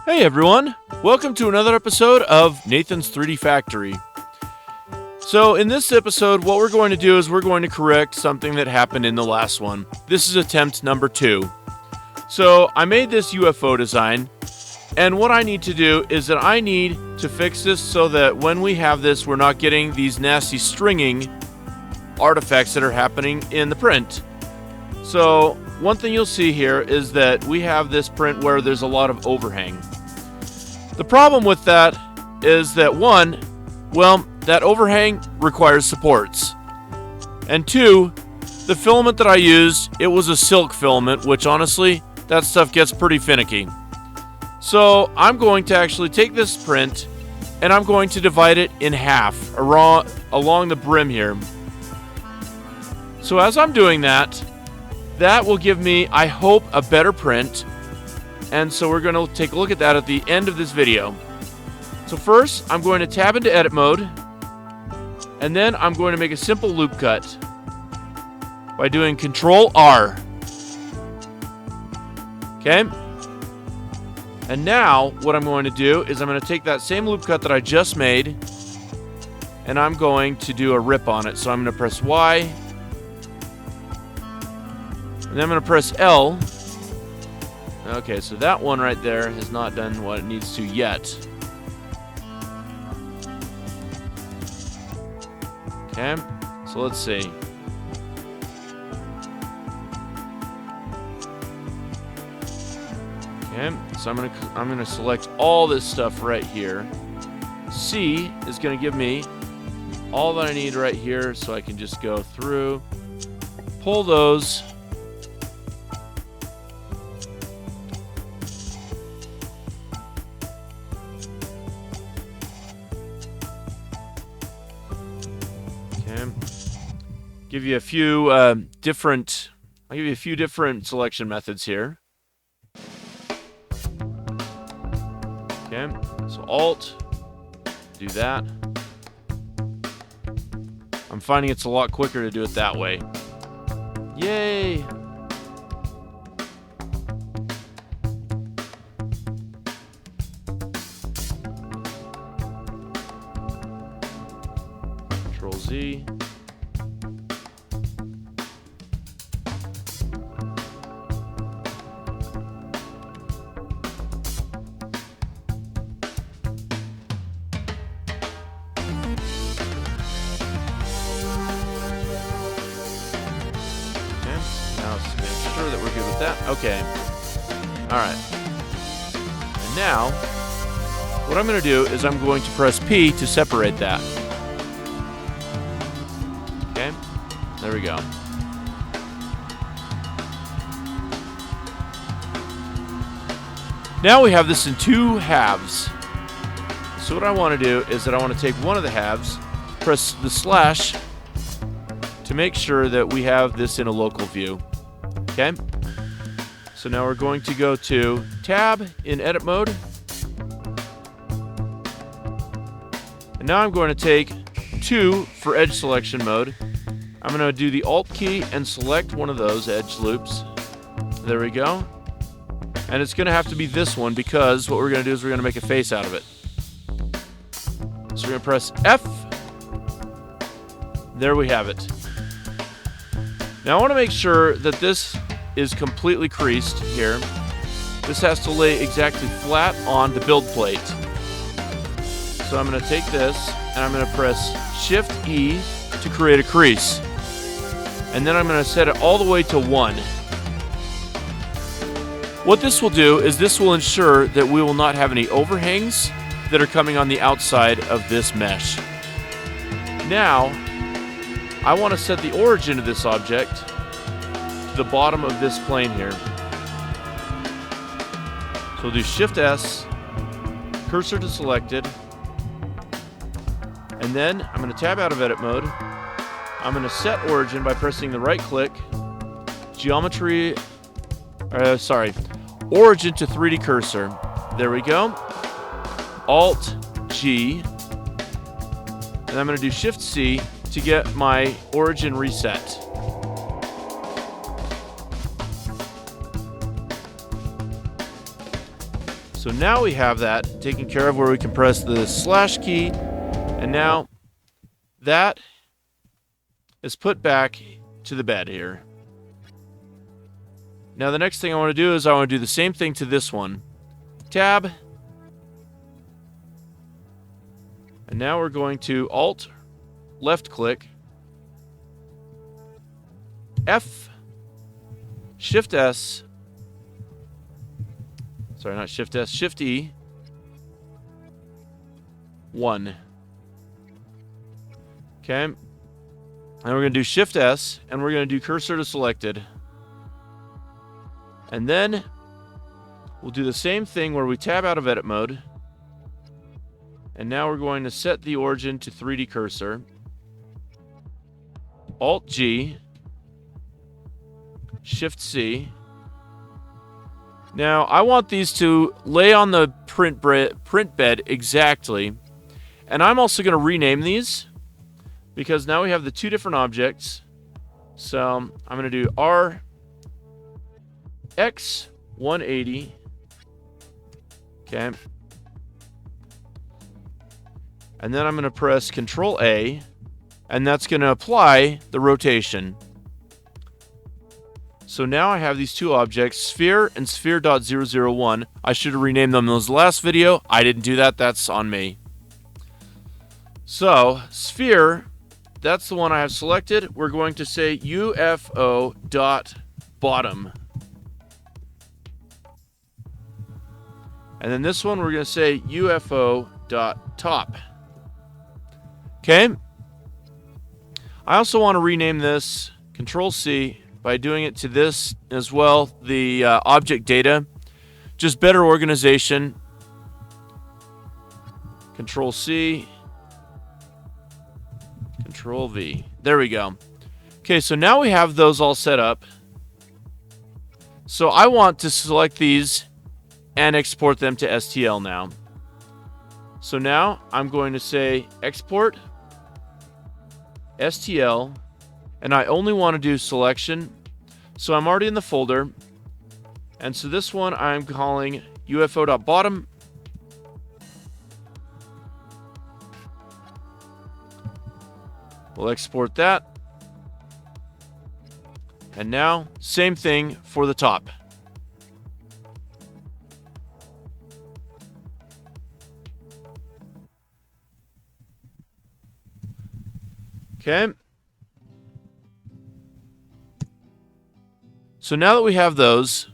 Hey everyone, welcome to another episode of Nathan's 3D Factory. So in this episode, what we're going to do is we're going to correct something that happened in the last one. This is attempt number 2. So I made this UFO design, and what I need to do is that I need to fix this so that when we have this, we're not getting these nasty stringing artifacts that are happening in the print. So one thing you'll see here is that we have this print where there's a lot of overhang. The problem with that is that one, that overhang requires supports. And two, the filament that I used, it was a silk filament, which honestly, that stuff gets pretty finicky. So I'm going to actually take this print and I'm going to divide it in half along the brim here. So as I'm doing that, that will give me, I hope, a better print. And so we're going to take a look at that at the end of this video. So first, I'm going to tab into edit mode. And then I'm going to make a simple loop cut by doing Control R. Okay. And now what I'm going to do is I'm going to take that same loop cut that I just made and I'm going to do a rip on it. So I'm going to press Y. And then I'm going to press L. Okay, so that one right there has not done what it needs to yet. Okay, so let's see. Okay, so I'm gonna select all this stuff right here. C is gonna give me all that I need right here, so I can just go through, pull those. Give you a few different. I'll give you a few different selection methods here. Okay, so Alt, do that. I'm finding it's a lot quicker to do it that way. Yay! Control Z. That we're good with that. Okay. Alright. And now, what I'm going to do is I'm going to press P to separate that. Okay. There we go. Now we have this in two halves. So what I want to do is that I want to take one of the halves, press the slash to make sure that we have this in a local view. Okay, so now we're going to go to Tab in Edit Mode. And now I'm going to take 2 for Edge Selection Mode. I'm going to do the Alt key and select one of those edge loops. There we go. And it's going to have to be this one because what we're going to do is we're going to make a face out of it. So we're going to press F. There we have it. Now I want to make sure that this is completely creased here. This has to lay exactly flat on the build plate. So I'm going to take this and I'm going to press Shift E to create a crease. And then I'm going to set it all the way to 1. What this will do is this will ensure that we will not have any overhangs that are coming on the outside of this mesh. Now, I want to set the origin of this object to the bottom of this plane here. So we'll do Shift S, cursor to selected, and then I'm going to tab out of edit mode. I'm going to set origin by pressing the right click, origin to 3D cursor. There we go. Alt G, and I'm going to do Shift C to get my origin reset. So now we have that taken care of, where we can press the slash key, and now that is put back to the bed here. Now the next thing I want to do is I want to do the same thing to this one. Tab. And now we're going to Alt, left click, F, Shift S, sorry, not Shift S, Shift E, 1. Okay. And we're going to do Shift S, and we're going to do cursor to selected. And then we'll do the same thing where we tab out of edit mode. And now we're going to set the origin to 3D cursor. Alt G, Shift C. Now I want these to lay on the print bed exactly. And I'm also going to rename these, because now we have the two different objects. So I'm going to do RX 180. Okay. And then I'm going to press Control A, and that's going to apply the rotation. So now I have these two objects, sphere and sphere.001. I should have renamed them in the last video. I didn't do that. That's on me. So sphere, that's the one I have selected. We're going to say UFO.bottom. And then this one we're going to say UFO.top. Okay. I also want to rename this Control C by doing it to this as well, the object data. Just better organization. Control C, Control V. There we go. Okay, so now we have those all set up. So I want to select these and export them to STL now. So now I'm going to say export STL, and I only want to do selection. So I'm already in the folder, and so this one I'm calling UFO.bottom. We'll export that. And now, same thing for the top. Okay. So now that we have those,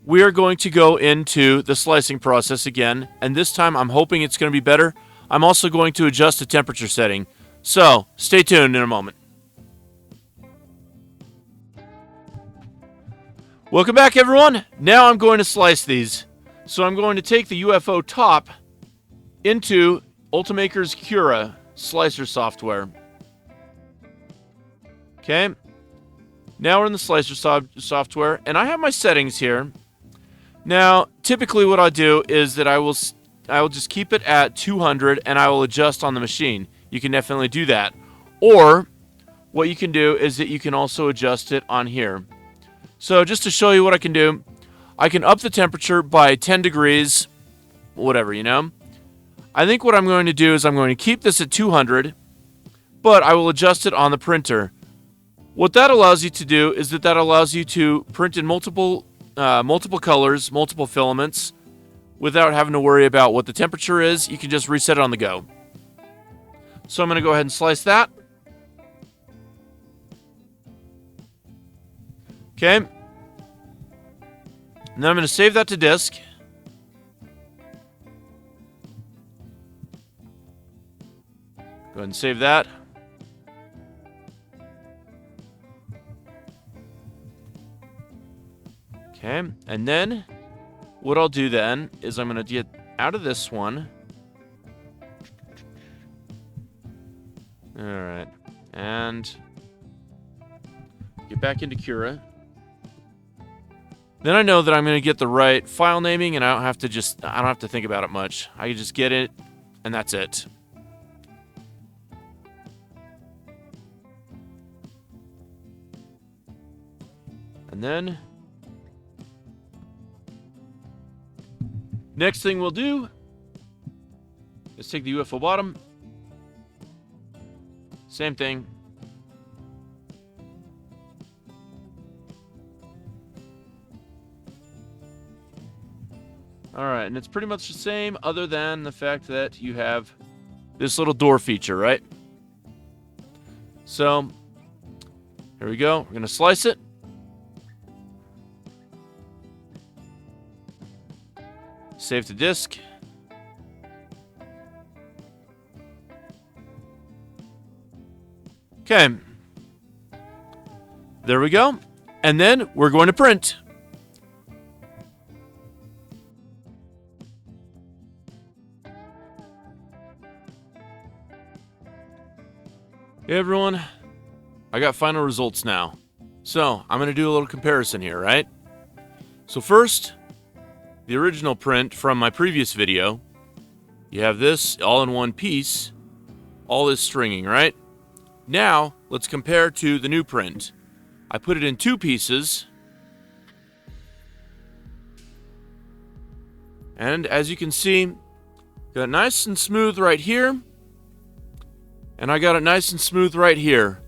we are going to go into the slicing process again, and this time I'm hoping it's going to be better. I'm also going to adjust the temperature setting. So, stay tuned in a moment. Welcome back, everyone. Now I'm going to slice these. So I'm going to take the UFO top into Ultimaker's Cura slicer software. Okay. Now we're in the slicer software, and I have my settings here. Now, typically what I do is that I will just keep it at 200, and I will adjust on the machine. You can definitely do that. Or what you can do is that you can also adjust it on here. So just to show you what I can do, I can up the temperature by 10 degrees, whatever, you know. I think what I'm going to do is I'm going to keep this at 200, but I will adjust it on the printer. What that allows you to do is that allows you to print in multiple colors, multiple filaments, without having to worry about what the temperature is. You can just reset it on the go. So I'm going to go ahead and slice that. Okay. And then I'm going to save that to disk. Go ahead and save that. Okay, and then what I'll do then is I'm going to get out of this one. Alright, and get back into Cura. Then I know that I'm going to get the right file naming, and I don't have to think about it much. I can just get it, and that's it. And then Next thing we'll do is take the UFO bottom. Same thing. Alright, and it's pretty much the same other than the fact that you have this little door feature, right? So, here we go. We're going to slice it. Save the disk. Okay. There we go. And then we're going to print. Hey everyone, I got final results now. So, I'm going to do a little comparison here, right? So first, the original print from my previous video. You have this all in one piece, all this stringing, right? Now, let's compare to the new print. I put it in two pieces. And as you can see, got it nice and smooth right here. And I got it nice and smooth right here.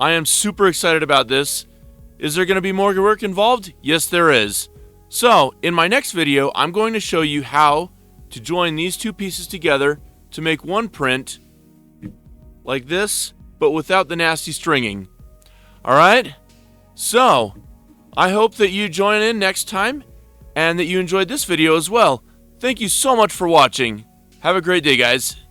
I am super excited about this. Is there going to be more work involved? Yes, there is. So, in my next video, I'm going to show you how to join these two pieces together to make one print like this, but without the nasty stringing. Alright? So, I hope that you join in next time and that you enjoyed this video as well. Thank you so much for watching. Have a great day, guys.